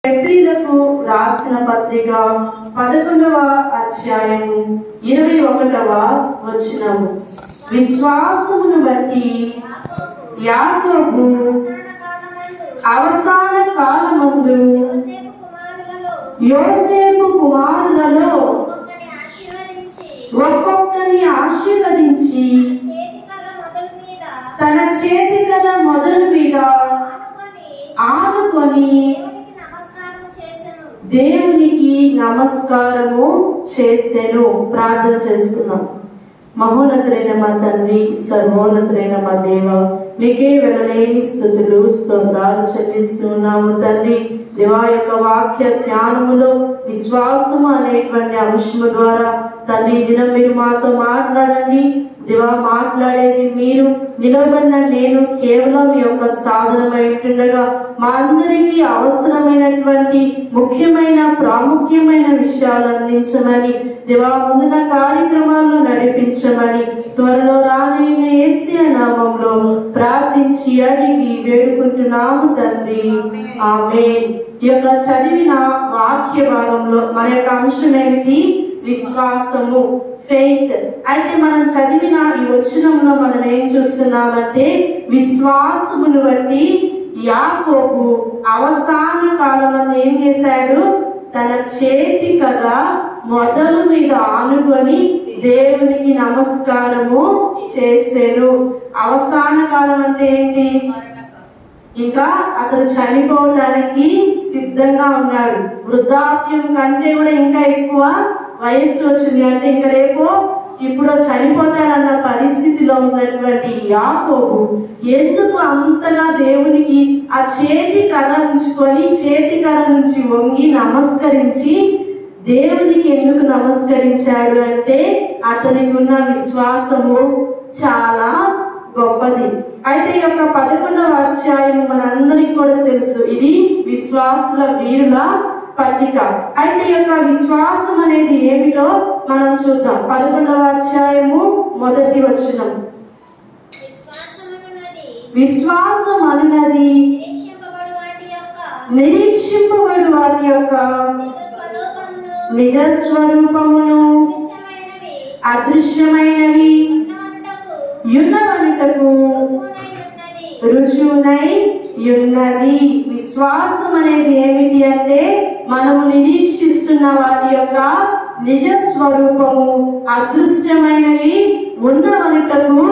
ఎఫ్రీలకు రాసిన పత్రిక 11వ అధ్యాయము 21వ వచనము. విశ్వాసమును బట్టి యాకోబు అవసాన కాలమందు యోసేపు కుమారులలో ఒక్కొక్కరిని ఆశీర్వదించి తన చేతికల మొదలు మీద ఆనుకొని దేవునికి నమస్కారము చేసెను. ప్రార్థన చేసుకున్నాం. మహోన్నతులైన మా తండ్రి, సర్వోన్నతులైన మా దేవ, మీకే వెళ్ళలేని స్తుతులు స్తోత్రాలు చెల్లిస్తున్నాము తండ్రి. దేవా యొక్క వాక్య ధ్యానములో విశ్వాసము అనేటువంటి అంశము ద్వారా తండ్రి దినం మీరు మాతో మాట్లాడండి. దేవా, మాట్లాడేది మీరు, నిలబడిన నేను కేవలం మీ యొక్క సాధనమై ఉంటుండగా మా అందరికీ అవసరమైనటువంటి ముఖ్యమైన ప్రాముఖ్యమైన విషయాలు అందించమని దేవా, ముందున కార్యక్రమాలను నడిపించమని త్వరలో రానైన యేసయ్య నామములో ప్రార్థించి అడిగి వేడుకుంటున్నాము తండ్రి, ఆమేన్. ఈ యొక్క చదివిన వాక్య భాగంలో మన యొక్క అంశం ఏమిటి? విశ్వాసము, ఫెయిత్. అయితే మనం చదివిన ఈ వచనంలో మనం ఏం చూస్తున్నామంటే, విశ్వాసమును బట్టి యాకోబు అవసాన కాలం ఏం చేశాడు? తన చేతి కర్ర మొదలు మీద ఆనుకొని దేవునికి నమస్కారము చేసెను. అవసాన కాలం అంటే ఏంటి? ఇంకా అతను చనిపోవడానికి సిద్ధంగా ఉన్నాడు. వృద్ధాప్యం కంటే కూడా ఇంకా ఎక్కువ వయస్సు వచ్చింది. అంటే ఇంకా రేపు ఇప్పుడు చనిపోతాడన్న పరిస్థితిలో ఉన్నటువంటి యాకోబు ఎందుకు అంతగా దేవునికి ఆ చేతి కర్ర ఉంచుకొని చేతి కర్ర నుంచి వంగి నమస్కరించి దేవునికి ఎందుకు నమస్కరించాడు అంటే అతనికి ఉన్న విశ్వాసము చాలా గొప్పది. అయితే ఈ యొక్క 11వ అధ్యాయం మనందరికీ కూడా తెలుసు, ఇది విశ్వాసుల వీరుల పట్టిక. అయితే ఈ యొక్క విశ్వాసం అనేది ఏమిటో మనం చూద్దాం. 11వ అధ్యాయము 1వ వచనం. విశ్వాసం అనున్నది నిరీక్షింపబడు వాటి యొక్క నిజ స్వరూపమును అదృశ్యమైనవి యున్నవనుటకు రుజువునై ఉన్నది. విశ్వాసం అనేది ఏమిటి అంటే మనము నిరీక్షిస్తున్న వాటి యొక్క నిజ స్వరూపము అదృశ్యమైనవి ఉన్నవనుటకు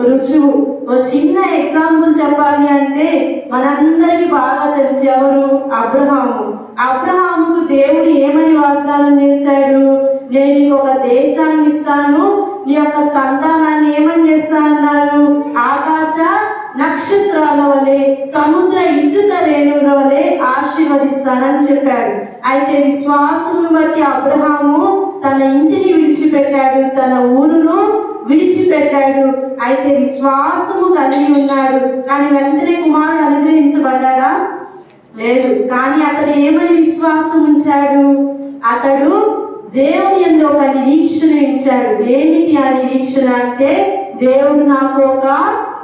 రుజువు. ఒక చిన్న ఎగ్జాంపుల్ చెప్పాలి అంటే మనందరికి బాగా తెలుసు, ఎవరు? అబ్రహాము. అబ్రహాముకు దేవుడు ఏమని వాగ్దానం చేశాడు? నేను నీకు ఒక దేశాన్ని ఇస్తాను, నీ యొక్క సంతానాన్ని ఏమని చేస్తా అన్నారు? ఆకాశ నక్షత్రాల వలె, సముద్ర ఇసుక రేణుల వలె ఆశీర్వదిస్తానని చెప్పాడు. అయితే విశ్వాసమును బట్టి అబ్రహాము తన ఇంటిని విడిచిపెట్టాడు, తన ఊరును విడిచిపెట్టాడు. అయితే విశ్వాసము కలిగి ఉన్నాడు. కానీ వెంటనే కుమారుడు అనుగ్రహించబడ్డాడా? లేదు. కానీ అతడు ఏమని విశ్వాసం ఉంచాడు? అతడు దేవుని యందు ఒక నిరీక్షణ ఇచ్చాడు. ఏమిటి ఆ నిరీక్షణ అంటే, దేవుడు నాకు ఒక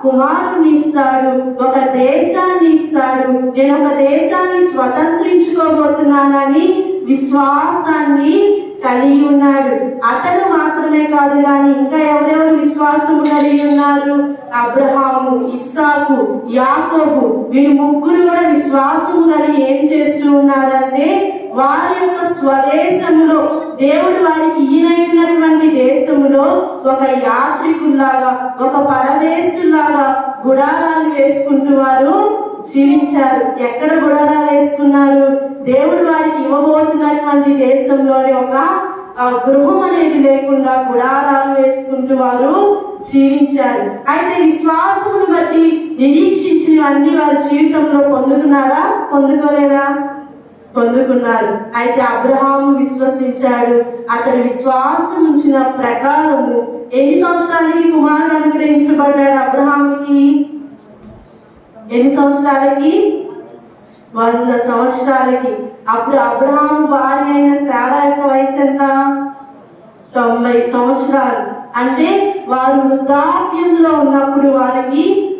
కుమారుని ఇస్తాడు, ఒక దేశాన్ని ఇస్తాడు, నేను ఒక దేశాన్ని స్వతంత్రించుకోబోతున్నానని విశ్వాసాన్ని కలిగి ఉన్నాడు. అతడు మాత్రమే కాదు, కానీ ఇంకా ఎవరెవరు విశ్వాసం కలిగి ఉన్నారు? అబ్రహాము, ఇస్సాకు, యాకోబు, వీరు ముగ్గురు కూడా విశ్వాసము కలిగి ఏం చేస్తూ ఉన్నారంటే వారి యొక్క స్వదేశంలో దేవుడు వారికి ఈయనటువంటి దేశంలో ఒక యాత్రికుల్లాగా, ఒక పరదేశులాగా గుడారాలు వేసుకుంటూ వారు జీవించారు. ఎక్కడ గుడారాలు వేసుకున్నారు? దేవుడు వారికి ఇవ్వబోతున్నటువంటి దేశంలోని ఒక గృహం అనేది లేకుండా గుడారాలు వేసుకుంటూ వారు జీవించారు. అయితే విశ్వాసమును బట్టి నిరీక్షించినవన్నీ వారి జీవితంలో పొందుకున్నారా? పొందుకోలేదా? పొందుకున్నారు. అయితే అబ్రహాము విశ్వసించాడు. అతడు విశ్వాసం ఉంచిన ప్రకారము ఎన్ని సంవత్సరాలకి కుమారుడు అనుగ్రహించబడ్డాడు? అబ్రహాముకి ఎన్ని సంవత్సరాలకి? 100 సంవత్సరాలకి. అప్పుడు అబ్రహాము భార్య అయిన శారా యొక్క వయసు ఎంత? 90 సంవత్సరాలు. అంటే వారు వృద్ధాప్యంలో ఉన్నప్పుడు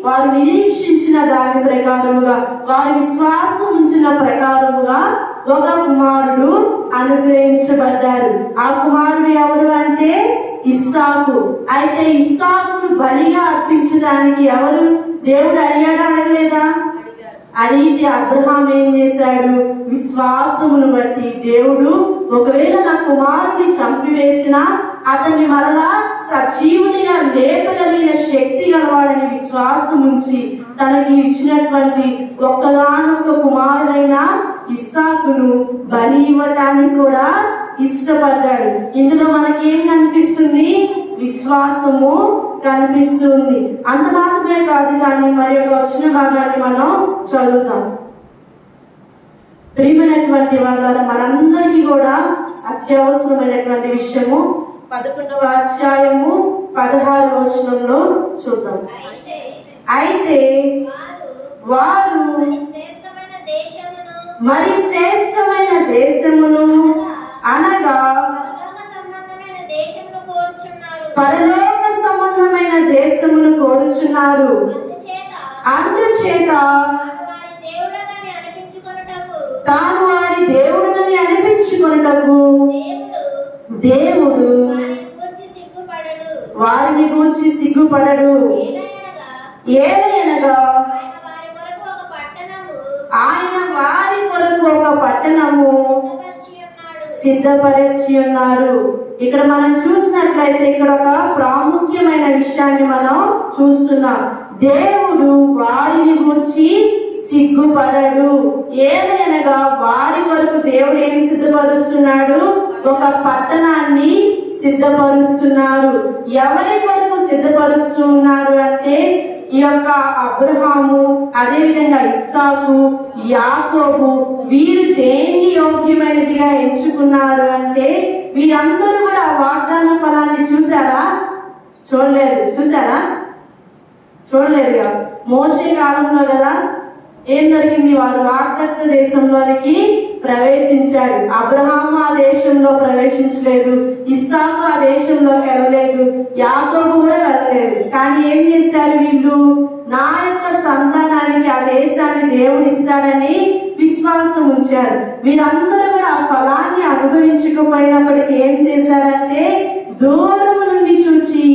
వారు నిరీక్షించిన ఉంచిన దాని ప్రకారముగా, వారి విశ్వాసం ఉంచిన ప్రకారముగా ఒక కుమారుడు అనుగ్రహించబడ్డారు. ఆ కుమారుడు ఎవరు అంటే ఇస్సాకు. అయితే ఇస్సాకును బలిగా అర్పించడానికి ఎవరు దేవుడు అడిగాడా అడగలేదా? అడిగితే అబ్రహాం ఏం చేశాడు? విశ్వాసమును బట్టి దేవుడు ఒకవేళ నా కుమారుని చంపివేసినా అతన్ని మరలా సజీవునిగా లేపగలిగిన శక్తి గలవాడని విశ్వాసం ఉంచి తనకి ఇచ్చినటువంటి ఒక్కగానొక్క కుమారుడైన ఇస్సాకును బలి ఇవ్వటానికి కూడా ఇష్టపడ్డాడు. ఇందులో మనకి ఏం కనిపిస్తుంది? విశ్వాసము కనిపిస్తుంది. అంత మాత్రమే కాదు కానీ మరి ఒక వచ్చిన భాగాన్ని మనం చదువుతాం. ప్రియమైనటువంటి వాళ్ళ మనందరికీ కూడా అత్యవసరమైనటువంటి విషయము 11వ అధ్యాయము 16వ వచనంలో చూద్దాం. అయితే వారు మరి శ్రేష్టమైన దేశమును అనగా పరలోక సంబంధమైన దేశమును కోరుచున్నారు. అందుచేత తాను వారి దేవుడని అనిపించుకొనుటకు దేవుడు వారిని గూర్చి సిగ్గుపడడు. ఏలయనగా ఆయన వారి కొరకు ఒక పట్టణము సిద్ధపరిచి ఉన్నారు. ఇక్కడ మనం చూసినట్లయితే ఇక్కడ ఒక ప్రాముఖ్యమైన విషయాన్ని మనం చూస్తున్నాం. దేవుడు వారిని గూర్చి సిగ్గుపడడు. ఏదైనగా వారి వరకు దేవుడు ఏం సిద్ధపరుస్తున్నాడు? ఒక పట్టణాన్ని సిద్ధపరుస్తున్నారు. ఎవరి వరకు సిద్ధపరుస్తున్నారు అంటే ఈ యొక్క అబ్రహాము, అదేవిధంగా ఇస్సాకు, యాకోబు వీరు దేన్ని యోగ్యమైనదిగా ఎంచుకున్నారు అంటే వీరందరూ కూడా వాగ్దాన ఫలాన్ని చూసారా? చూడలేదు. చూసారా? చూడలేదు. మోషే కాలంలో కదా ఏం జరిగింది? వారు వాగ్దత్త దేశంలోనికి ప్రవేశించాడు. అబ్రహాము ఆ దేశంలో ప్రవేశించలేదు, ఇస్సాకు ఆ దేశంలోకి వెళ్ళలేదు, యాకోబు కూడా వెళ్ళలేదు. కానీ ఏం చేశారు వీళ్ళు? నా యొక్క సంతానానికి ఆ దేశాన్ని దేవుడు ఇస్తాడని విశ్వాసం ఉంచారు. వీరందరూ కూడా ఆ ఫలాన్ని అనుభవించకపోయినప్పటికీ ఏం చేశారంటే దూరము నుండి చూచి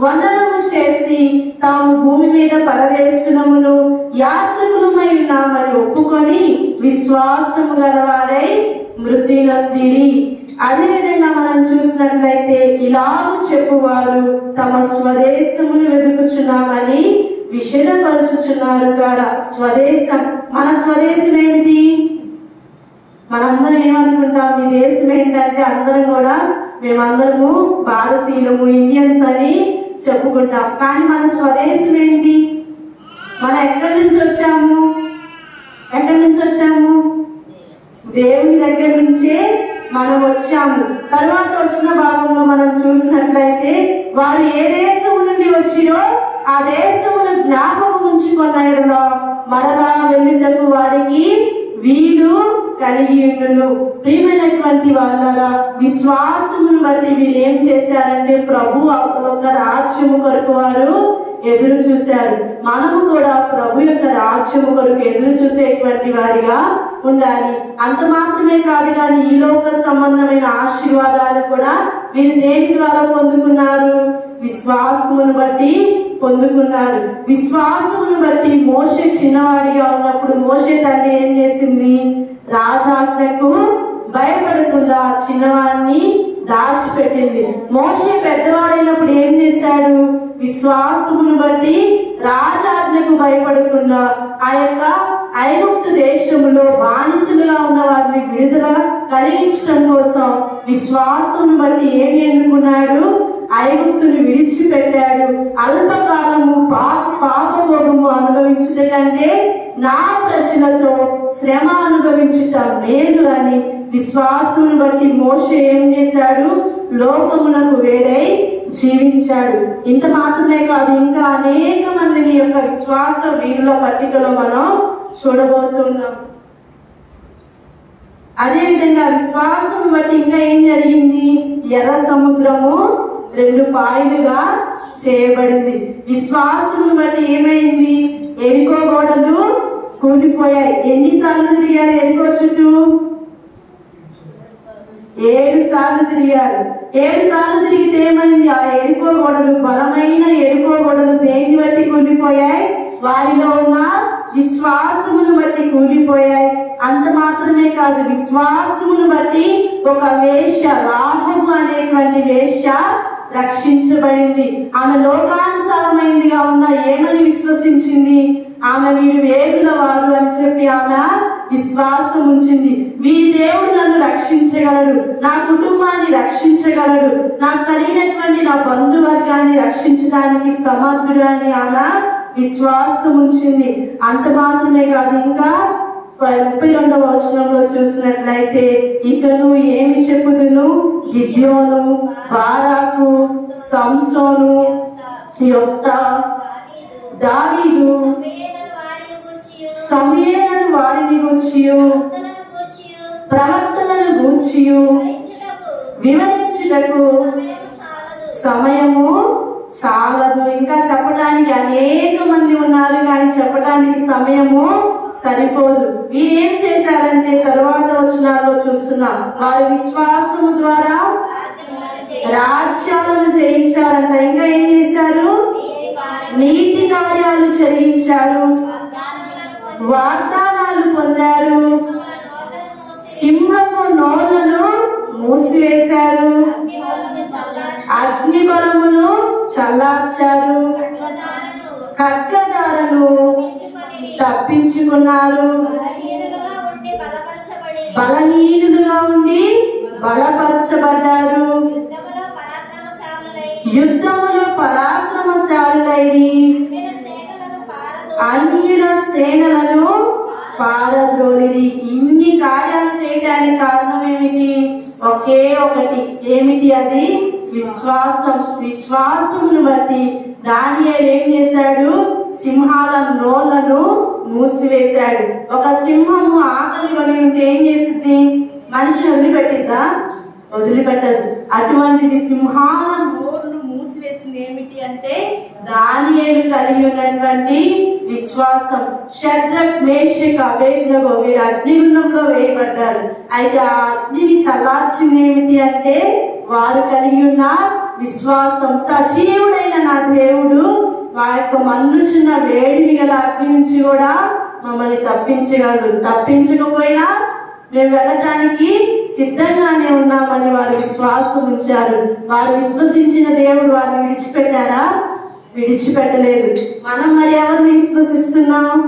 వందనము చేసి తాము భూమి మీద పరదేశులమును యాత్రికులమై ఉన్నామని ఒప్పుకొని విశ్వాసము గలవారై మృతి నొందిరి. అదేవిధంగా మనం చూసినట్లయితే ఇలాగూ చెప్పువారు తమ స్వదేశమును వెతుకుచున్నామని విషదపరుచుచున్నారు కదా. స్వదేశం, మన స్వదేశం ఏంటి? మనందరం ఏమనుకుంటాం? మీ దేశం ఏంటంటే అందరం కూడా మేమందరము భారతీయులము, ఇండియన్స్ అని చెప్పుకుంటాం. కానీ మన స్వదేశం ఏంటి? మనం ఎక్కడి నుంచి వచ్చాము? ఎక్కడి నుంచి వచ్చాము? దేవుని దగ్గర నుంచే మనం వచ్చాము. తర్వాత వచ్చిన భాగంలో మనం చూసినట్లయితే వారు ఏ దేశం నుండి వచ్చిరో ఆ దేశమును జ్ఞాపకం ఉంచుకున్న మరలా వెళ్ళుటకు వారికి వీలు కలిగి ఉండును. ప్రియమైనటువంటి వాళ్ళ విశ్వాసమును బట్టి వీరు ఏం చేశారంటే ప్రభు యొక్క రాజ్యము కొరకు వారు ఎదురు చూశారు. మనము కూడా ప్రభు యొక్క రాజ్యము కొరకు ఎదురు చూసేటువంటి వారిగా ఉండాలి. అంత మాత్రమే కాదు కానీ ఈ లోక సంబంధమైన ఆశీర్వాదాలు కూడా వీరు దేని ద్వారా పొందుకున్నారు? విశ్వాసమును బట్టి పొందుకున్నారు. విశ్వాసమును బట్టి మోషే చిన్నవాడిగా ఉన్నప్పుడు మోషే తల్లి ఏం చేసింది? రాజాజ్ఞకు భయపడకుండా చిన్నవాడిని దాచిపెట్టింది. మోషే పెద్దవాడైనప్పుడు ఏం చేశాడు? విశ్వాసమును బట్టి రాజాజ్ఞకు భయపడకుండా ఆ యొక్క ఐగుప్తు దేశంలో బానిసలుగా ఉన్న వారిని విడుదల కలిగించడం కోసం విశ్వాసమును బట్టి ఏమి ఎన్నుకున్నాడు? ఐగుప్తుని విడిచిపెట్టాడు. అల్పకాలము పాపభోగము అనుభవించుట కంటే నా ప్రజలతో శ్రమ అనుభవించుట మేలు అని విశ్వాసమును బట్టి మోషే ఏం చేశాడు? లోకమునకు వేరై జీవించాడు. ఇంత మాత్రమే కాదు, ఇంకా అనేక మందిని యొక్క విశ్వాస వీరుల పట్టికలో మనం చూడబోతున్నాం. అదేవిధంగా విశ్వాసం బట్టి ఇంకా ఏం జరిగింది? ఎర్ర సముద్రము 2 పాయలుగా చేయబడింది. విశ్వాసం బట్టి ఏమైంది? ఎరికో గోడలు కూలిపోయాయి. ఎన్నిసార్లు తిరిగారు ఎరికో చుట్టూ? 7 సార్లు తిరిగారు. 7 సార్లు తిరిగితే ఏమైంది? ఆ ఎరికో గోడలు, బలమైన ఎరికో గోడలు దేన్ని బట్టి కూలిపోయాయి? వారిలో ఉన్న విశ్వాసమును బట్టి కూలిపోయాయి. అంత మాత్రమే కాదు, విశ్వాసమును బట్టి ఒక వేశ్య, రాహబు అనేటువంటి వేశ్య రక్షించబడింది. ఆమె లోకానుసారమైనదిగా ఉన్న ఏమని విశ్వసించింది? ఆమె వీరు వేరుల వారు అని చెప్పి ఆమె విశ్వాసం ఉంచింది. మీ దేవుడు నన్ను రక్షించగలడు, నా కుటుంబాన్ని రక్షించగలడు, నాకు కలిగినటువంటి నా బంధువర్గాన్ని రక్షించడానికి సమర్థుడు అని ఆమె విశ్వాసం ఉంచింది. అంత మాత్రమే కాదు, ఇంకా 32వ వచనంలో చూసినట్లయితే, ఇకను ఏమి చెప్పుదును? గిద్యోను, బారాకు, సంసోను, యొఫ్తా, దావీదు, సమూయేలును వారిని గూర్చియు ప్రవక్తలను గూర్చియు వివరించుటకు సమయము చాలదు. ఇంకా చెప్పడానికి అనేక మంది ఉన్నారు, కానీ చెప్పడానికి సమయము సరిపోదు. వీరేం చేశారంటే తరువాత వచనాల్లో చూస్తున్నాం, వారి విశ్వాసము ద్వారా రాజ్యాలను జయించారంట. ఇంకా ఏం చేశారు? నీతి కార్యాలు జరిగించారు, వాగ్దానాలు పొందారు, సింహపు నోళ్లను మూసివేశారు, అగ్ని బలమును చల్లార్చారు, ఖడ్గదారులు తప్పించుకున్నారు, బలహీనులుగా ఉండి బలపరచబడ్డారు, యుద్ధములో పరాక్రమశాలులైరి, అన్యుల సేనలను పారద్రోలిరి. ఇన్ని కార్యాలు చేయడానికి కారణం ఏమిటి? ఒకే ఒకటి. ఏమిటి అది? విశ్వాసం. విశ్వాసమును బట్టి దానియేలు ఏం చేశాడు? సింహాల నోళ్లను మూసివేశాడు. ఒక సింహము ఆకలి కొని ఉంటే ఏం చేసింది? మనిషిని వదిలిపెట్టిద్దా? వదిలిపెట్టదు. అటువంటిది సింహాల నోరును మూసివేసింది. ఏమిటి అంటే దానియేలు కలిగి ఉన్నటువంటి విశ్వాసం. షడ్రక్, మేషక్, అబేద్నెగో వీరు అగ్నిగుండంలో వేయబడ్డారు. అయితే ఆ అగ్నిని చల్లార్చింది ఏమిటి అంటే వారు కలిగి ఉన్న విశ్వాసం. సజీవుడైన నా దేవుడు ఆ యొక్క మండుచున్న వేడిని గల అగ్ని నుంచి కూడా మమ్మల్ని తప్పించగలడు. తప్పించకపోయినా మేము వెళ్ళటానికి సిద్ధంగానే ఉన్నామని వారు విశ్వాసం ఉంచారు. వారు విశ్వసించిన దేవుడు వారిని విడిచిపెట్టారా? విడిచిపెట్టలేదు. మనం మరి ఎవరిని విశ్వసిస్తున్నాం?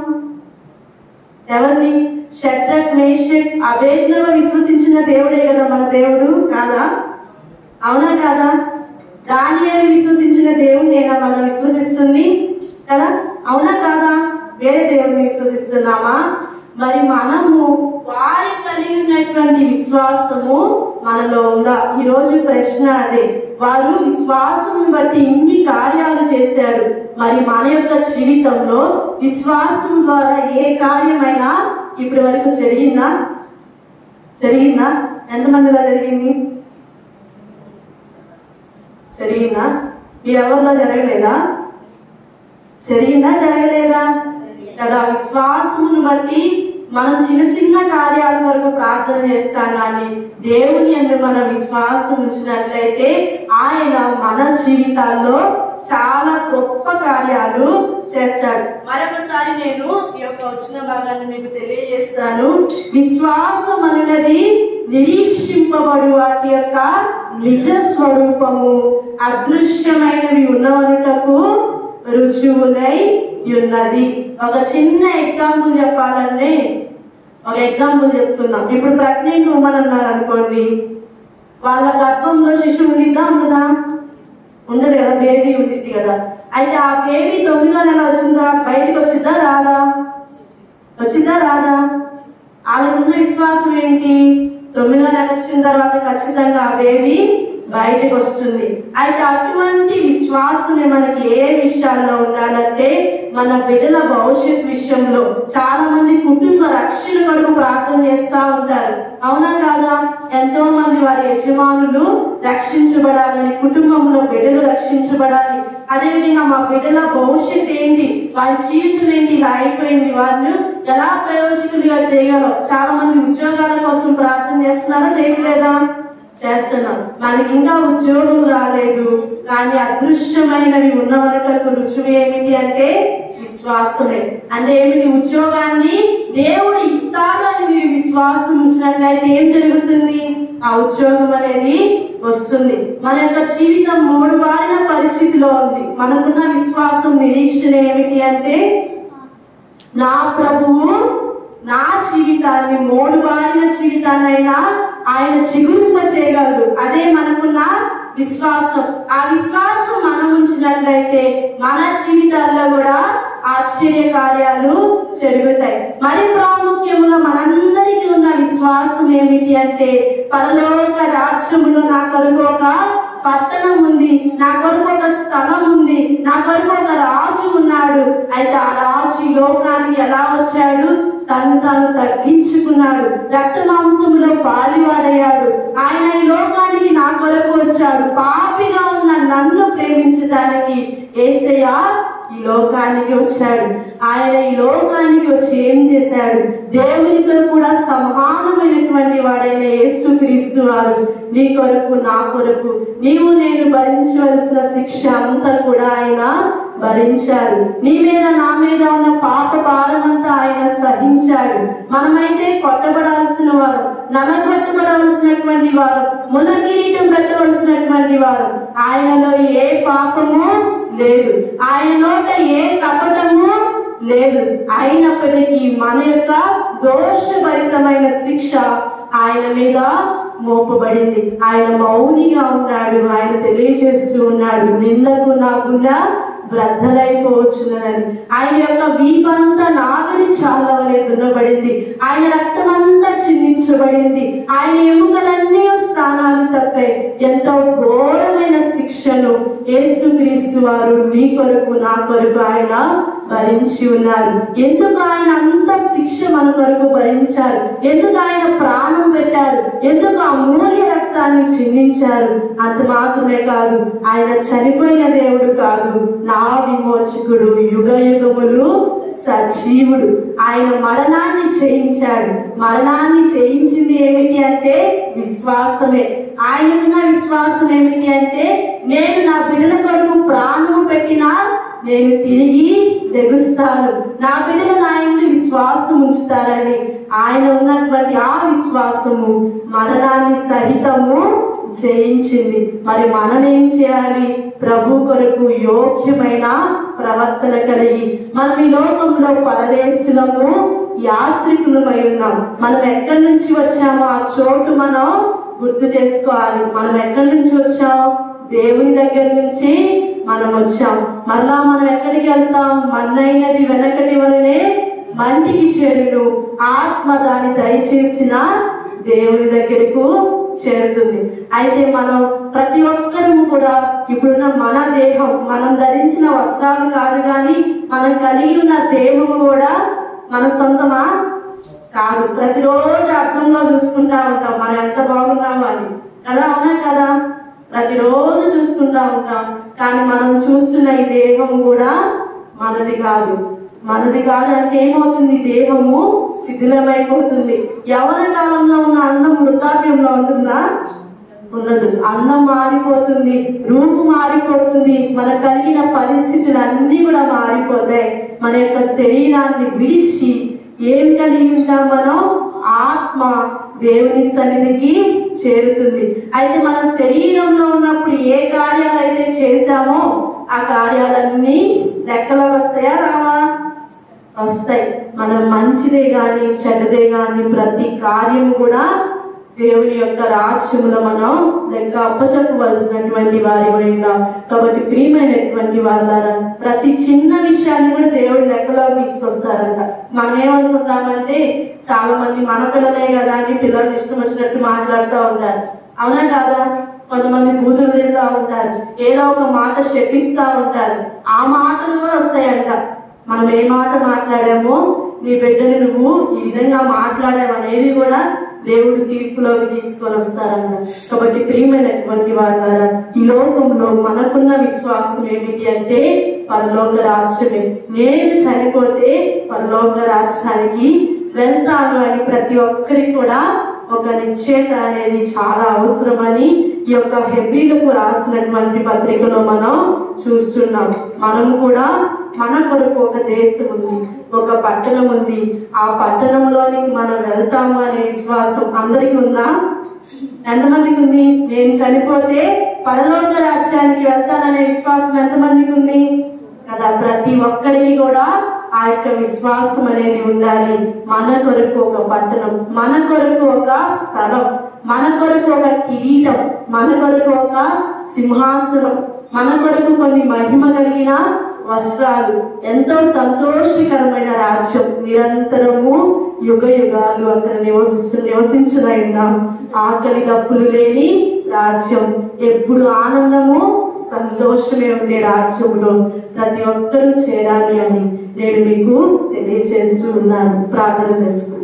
ఎవరిని? షడ్రక్, మేషక్, అబేద్నెగో విశ్వసించిన దేవుడే కదా మన దేవుడు, కాదా? అవునా కాదా? దానియేలు విశ్వసించిన దేవుడేనా మనం విశ్వసిస్తుంది కదా? అవునా కాదా? వేరే దేవుడిని విశ్వసిస్తున్నామా? మరి మనము వారి కలిగి ఉన్నటువంటి విశ్వాసము మనలో ఉందా? ఈరోజు ప్రశ్న అదే. వారు విశ్వాసం బట్టి ఇన్ని కార్యాలు చేశారు. మరి మన యొక్క జీవితంలో విశ్వాసం ద్వారా ఏ కార్యమైనా ఇప్పటి వరకు జరిగిందా? జరిగిందా? ఎంతమందిలో జరిగింది? జరిగిందా? మీరెవరిలో జరగలేదా? జరిగిందా? జరగలేదా కదా? విశ్వాసమును బట్టి మనం చిన్న చిన్న కార్యాల వరకు ప్రార్థన చేస్తాం, కానీ దేవుని యందు మన విశ్వాసం ఉంచినట్లయితే ఆయన మన జీవితాల్లో చాలా గొప్ప కార్యాలు చేస్తాడు. మరొకసారి నేను ఈ యొక్క వచ్చిన భాగాన్ని మీకు తెలియజేస్తాను. విశ్వాసం అనేది నిరీక్షింపబడు వాటి యొక్క నిజ స్వరూపము, అదృశ్యమైనవి ఉన్నవనుటకు రుజువునై ఉన్నది. ఒక చిన్న ఎగ్జాంపుల్ చెప్పాలంటే, ఒక ఎగ్జాంపుల్ చెప్తున్నాం. ఇప్పుడు ప్రెగ్నెంట్ ఉమెన్ అన్నారు అనుకోండి, వాళ్ళ గర్భంలో శిశువు ఉండిద్దా? ఉండదా? ఉండదు కదా, బేబీ ఉండిద్ది కదా. అయితే ఆ బేబీ 9వ నెల వచ్చిన తర్వాత బయటకు వచ్చిద్దా? రాదా? వచ్చిద్దా? రాదా? వాళ్ళకున్న విశ్వాసం ఏంటి? 9వ నెల వచ్చిన తర్వాత ఖచ్చితంగా ఆ బేబీ బయటకు వస్తుంది. అయితే అటువంటి విశ్వాసమే మనకి ఏ విషయాల్లో ఉండాలంటే మన బిడ్డల భవిష్యత్ విషయంలో. చాలా మంది కుటుంబ రక్షణ కొరకు ప్రార్థన చేస్తూ ఉంటారు, అవునా కాదా? ఎంతో మంది వారి యజమానులు రక్షించబడాలని, కుటుంబంలో బిడ్డలు రక్షించబడాలి. అదేవిధంగా మా బిడ్డల భవిష్యత్ ఏంటి, వారి జీవితం ఏంటి, ఇలా అయిపోయింది, వారిని ఎలా ప్రయోజకులుగా చేయగలం. చాలా మంది ఉద్యోగాల కోసం ప్రార్థన చేస్తున్నారా, చేయట్లేదా? చేస్తున్నాం. మనకి ఇంకా ఉద్యోగం రాలేదు, కానీ అదృశ్యమైనవి ఉన్నవరకు రుజువు ఏమిటి అంటే విశ్వాసమే. అంటే ఏమిటి? ఉద్యోగాన్ని దేవుడు ఇస్తాడు అని మీరు విశ్వాసం ఉంచినట్లయితే ఏం జరుగుతుంది? ఆ ఉద్యోగం అనేది వస్తుంది. మన యొక్క జీవితం మూడుబారిన పరిస్థితిలో ఉంది. మనకున్న విశ్వాసం, నిరీక్షణ ఏమిటి అంటే నా ప్రభువు నా జీవితాన్ని, మూడుబారిన జీవితాన్నైనా ఆయన చిగురింప చేయగలడు. అదే మనకున్న విశ్వాసం. ఆ విశ్వాసం మనం ఉంచినట్లయితే మన జీవితాల్లో కూడా ఆశ్చర్య కార్యాలు జరుగుతాయి. మరి ప్రాముఖ్యంగా మనందరికీ ఉన్న విశ్వాసం ఏమిటి అంటే పరలోక రాజ్యములో నా కొరకు ఒక పట్టణం ఉంది, నా కొరకు ఒక స్థలం ఉంది, నా కొరకు ఒక రాజు ఉన్నాడు. అయితే ఆ రాజు ఈ లోకానికి ఎలా వచ్చాడు? తను తగ్గించుకున్నాడు, రక్త మాంసంలో పాలివాడయ్యాడు. ఆయన ఈ లోకానికి నా కొరకు వచ్చాడు. పాపిగా ఉన్న నన్ను ప్రేమించడానికి యేసయ్య ఈ లోకానికి వచ్చాడు. ఆయన ఈ లోకానికి వచ్చి ఏం చేశాడు? దేవునితో కూడా సమానమైనటువంటి వాడైన యేసుక్రీస్తు వారు నీ కొరకు, నా కొరకు, నీవు నేను భరించవలసిన శిక్ష అంతా కూడా ఆయన భరించాడు. నీ మీద నా మీద ఉన్న పాప భారమంతా ఆయన సహించాడు. మనమైతే కొట్టబడాల్సిన వారు, నలగొట్టబడవలసినటువంటి వారు, మునకిరీటం పెట్టవలసినటువంటి వారు. ఆయనలో ఏ పాపము లేదు, ఆయన నోట ఏ కపటము లేదు. అయినప్పటికీ మన యొక్క దోషభరితమైన శిక్ష ఆయన మీద మోపబడింది. ఆయన మౌనిగా ఉన్నాడు. ఆయన తెలియజేస్తూ ఉన్నాడు, నిందకు నాకుండా బ్రద్దలైపోవచ్చునని. ఆయన యొక్క వీపంతా నాగలి చాలవలే దున్నబడింది. ఆయన రక్తం అంతా చిందించబడింది. ఆయన ఎముకలన్నీ స్థానాలు తప్పాయి. ఎంతో ఘోరమైన శిక్షను యేసుక్రీస్తు వారు నీ కొరకు, నా కొరకు ఆయన భరించి ఉన్నారు. ఎందుకు ఆయన అంత శిక్ష మన కొరకు భరించారు? ఎందుకు ఆయన ప్రాణం పెట్టారు? ఎందుకు అమూల్య రక్తాన్ని చిందించారు? అంత మాత్రమే కాదు, ఆయన చనిపోయిన దేవుడు కాదు, నా విమోచకుడు, యుగ యుగములు సజీవుడు. ఆయన మరణాన్ని జయించాడు. మరణాన్ని జయించింది ఏమిటి అంటే విశ్వాసమే. ఆయనకున్న విశ్వాసం ఏమిటి అంటే నేను నా బిడ్డల కొరకు ప్రాణము పెట్టినా నేను తిరిగి లెగుస్తాను. నా బిడ్డలు నా యందు విశ్వాసం ఉంచుతారని ఆయన ఉన్నటువంటి ఆ విశ్వాసము మరణాన్ని సహితము జయించింది. మరి మనం ఏం చేయాలి? ప్రభు కొరకు యోగ్యమైన ప్రవర్తన కలిగి మనం ఈ లోకంలో పరదేశులము, యాత్రికులమై ఉన్నాం. మనం ఎక్కడి నుంచి వచ్చామో ఆ చోటు మనం గుర్తు చేసుకోవాలి. మనం ఎక్కడి నుంచి వచ్చాం? దేవుని దగ్గర నుంచి మనం వచ్చాం. మరలా మనం ఎక్కడికి వెళ్తాం? మన్నైనది వెనకటి వలనే మంటికి చేరును, ఆత్మ దాన్ని దయచేసిన దేవుని దగ్గరకు చేరుతుంది. అయితే మనం ప్రతి ఒక్కరూ కూడా ఇప్పుడున్న మన దేహం, మనం ధరించిన వస్త్రాలు కాదు, కానీ మనం కలిగి ఉన్న దేహము కూడా మన సొంతమా కాదు. ప్రతిరోజు అర్థంలో చూసుకుంటా ఉంటాం మనం ఎంత బాగున్నామో అని కదా, అవునా కదా? ప్రతిరోజు చూసుకుంటా ఉంటాం. కానీ మనం చూస్తున్న ఈ దేహము కూడా మనది కాదు. మనది కాదంటే ఏమవుతుంది? దేహము శిథిలమైపోతుంది. యవ్వన కాలంలో ఉన్న అందం వృద్ధాప్యంలో ఉంటుందా? ఉండదు. అందం మారిపోతుంది, రూపు మారిపోతుంది, మన కలిగిన పరిస్థితులు అన్ని కూడా మారిపోతాయి. మన యొక్క శరీరాన్ని విడిచి ఏం కలిగి ఉంటాం? మనం ఆత్మ దేవుని సన్నిధికి చేరుతుంది. అయితే మన శరీరంలో ఉన్నప్పుడు ఏ కార్యాలు అయితే చేశామో ఆ కార్యాలన్నీ లెక్కలో వస్తాయా? రావా? వస్తాయి. మనం మంచిదే గాని చెడ్డదే గాని ప్రతి కార్యము కూడా దేవుని యొక్క రాజ్యములో మనం లెక్క అప్పచెప్పవలసినటువంటి వారి ఉన్నాం. కాబట్టి ప్రియమైనటువంటి వారు, ప్రతి చిన్న విషయాన్ని కూడా దేవుడు లెక్కలో తీసుకొస్తారంట. మనం ఏమనుకుంటామంటే చాలా మంది మన పిల్లలే కదా అని పిల్లలు ఇష్టం వచ్చినట్టు మాట్లాడుతూ ఉంటారు, అవునా కాదా? కొంతమంది బూతులు తింటా ఉంటారు, ఏదో ఒక మాట శపిస్తా ఉంటారు. ఆ మాటలు కూడా వస్తాయంట. మనం ఏ మాట మాట్లాడామో నీ బిడ్డని నువ్వు ఈ విధంగా మాట్లాడావు అనేది కూడా దేవుడు తీర్పులోకి తీసుకొని వస్తారన్న. కాబట్టి ప్రియమైనటువంటి వారు, ఈ లోకంలో మనకున్న విశ్వాసం ఏమిటి అంటే పరలోక రాజ్యమే. నేను చనిపోతే పరలోక రాజ్యానికి వెళ్తాను అని ప్రతి ఒక్కరికి కూడా ఒక నిశ్చయత అనేది చాలా అవసరమని ఈ యొక్క హెబ్రీలకు రాసినటువంటి పత్రికలో మనం చూస్తున్నాం. మనం కూడా మన కొరకు ఒక దేశం ఉంది, ఒక పట్టణం ఉంది. ఆ పట్టణంలోనికి మనం వెళ్తాము అనే విశ్వాసం అందరికీ ఉందా? ఎంతమందికి ఉంది? నేను చనిపోతే పరలోక రాజ్యానికి వెళ్తాననే విశ్వాసం ఎంతమందికి ఉంది కదా? ప్రతి ఒక్కరికి కూడా ఆ యొక్క విశ్వాసం అనేది ఉండాలి. మన కొరకు ఒక పట్టణం, మన కొరకు ఒక స్థలం, మన కొరకు ఒక కిరీటం, మన కొరకు ఒక సింహాసనం, మన కొరకు కొన్ని మహిమ కలిగిన వస్త్రాలు, ఎంతో సంతోషకరమైన రాజ్యం, నిరంతరము యుగ యుగాలు అక్కడ నివసించునైనా ఆకలి దప్పులు లేని రాజ్యం, ఎప్పుడు ఆనందము సంతోషమే ఉండే రాజ్యంలో ప్రతి ఒక్కరూ చేరాలి అని నేను మీకు తెలియజేస్తూ ఉన్నాను. ప్రార్థన చేసుకున్నాను.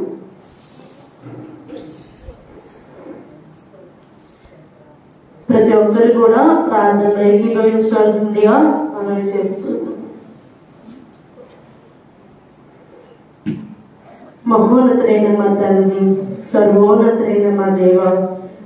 ప్రతి ఒక్కరు కూడా ప్రార్థనలో ఏకీభవించవలసిందిగా మనం చేస్తున్నాం. మహోన్నతులైన మా తండ్రి, సర్వోన్నతులైన మా దేవ,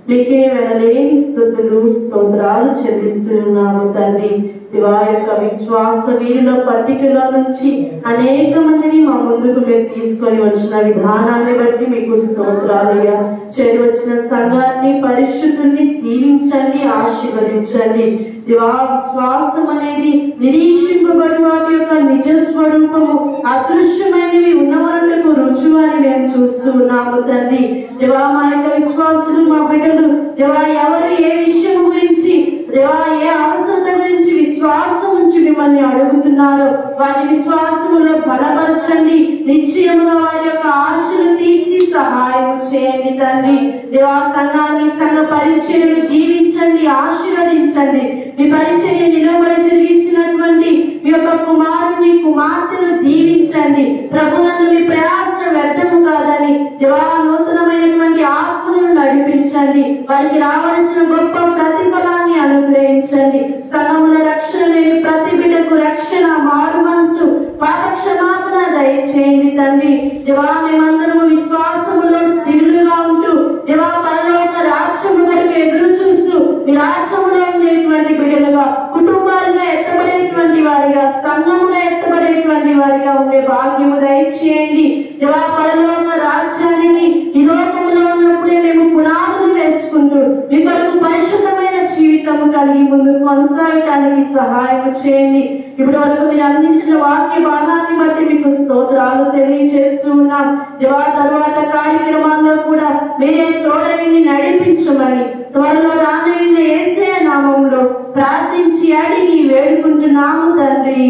మీకే వెనలేని స్తుతులు స్తోత్రాలు చెల్లిస్తున్నాము తండ్రి. దివా యొక్క విశ్వాస వీరుల పట్టికలో నుంచి అనేక మందిని మా ముందుకు మీరు తీసుకొని వచ్చిన విధానాన్ని బట్టి మీకు స్తోత్రాలయ్యా. చేరి వచ్చిన సంఘాన్ని, పరిశుద్ధుల్ని దీవించండి, ఆశీర్వదించండి. దివా విశ్వాసం అనేది నిరీక్షింపబడి వాటి యొక్క నిజ స్వరూపము అదృశ్యమైనవి ఉన్నవాళ్లకు రుజువు అని మేము చూస్తూ ఉన్నాము తండ్రి. దివా మా యొక్క విశ్వాసులు, మా బిడ్డలు దివా ఎవరు ఏ విషయం గురించి, దివా ఏ అవసరత గురించి విశ్వాసం నుంచి మిమ్మల్ని అడుగుతున్నారో వారి విశ్వాసములో బలపరచండి. నిశ్చయముగా వారి యొక్క ఆశలు తీర్చి సహాయం చేయండి తండ్రి. దేవా సంఘాన్ని, సంఘ పరిచర్యను జీవించండి, ఆశీర్వదించండి. మీ పరిచర్య నిలబడి జరిగిస్తున్నటువంటి మీ యొక్క కుమారుని, కుమార్తెను దీవించండి. ప్రభునందు మీ ప్రయాస వ్యర్థము కాదని దేవా నూతనమైనటువంటి ఆత్మను నడిపించండి. వారికి రావాల్సిన గొప్ప ప్రతిఫలాన్ని అనుగ్రహించండి. సంఘముల రక్షణ లేని ప్రతి బిడ్డకు రక్షణ, మారు మనసు, పాప క్షమాపణ దయచేయండి తండ్రి. దేవా మేమందరము విశ్వాసములో స్థిరులుగా ఉంటూ దేవా పరలోక రాజ్యము కొరకు ఎదురు చూస్తూ మీ రాజ్యములో ఉండేటువంటి బిడ్డలుగా, కుటుంబాలుగా ఎత్తబడేటువంటి వారిగా, సంఘముగా ఎత్తబడేటువంటి వారిగా ఉండే భాగ్యము దయచేయండి. దేవా పరలోక రాజ్యానికి ఈ లోకంలో ఉన్నప్పుడే మేము పునాదులు వేసుకుంటూ మీ కొరకు పరిశుద్ధమైన జీవితం కలిగి ముందుకు కొనసాగటానికి సహాయం చేయండి. ఇప్పటి వరకు మీరు అందించిన వాక్య భాగాన్ని బట్టి మీకు స్తోత్రాలు తెలియజేస్తూ ఉన్నాం. దేవా తరువాత కార్యక్రమాల్లో కూడా మీరే తోడైని నడిపించమని త్వరలో రానైన యేసయ్య నామములో ప్రార్థించి అడిగి వేడుకుంటున్నాము తండ్రి.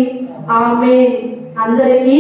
ఆమేన్. అందరికీ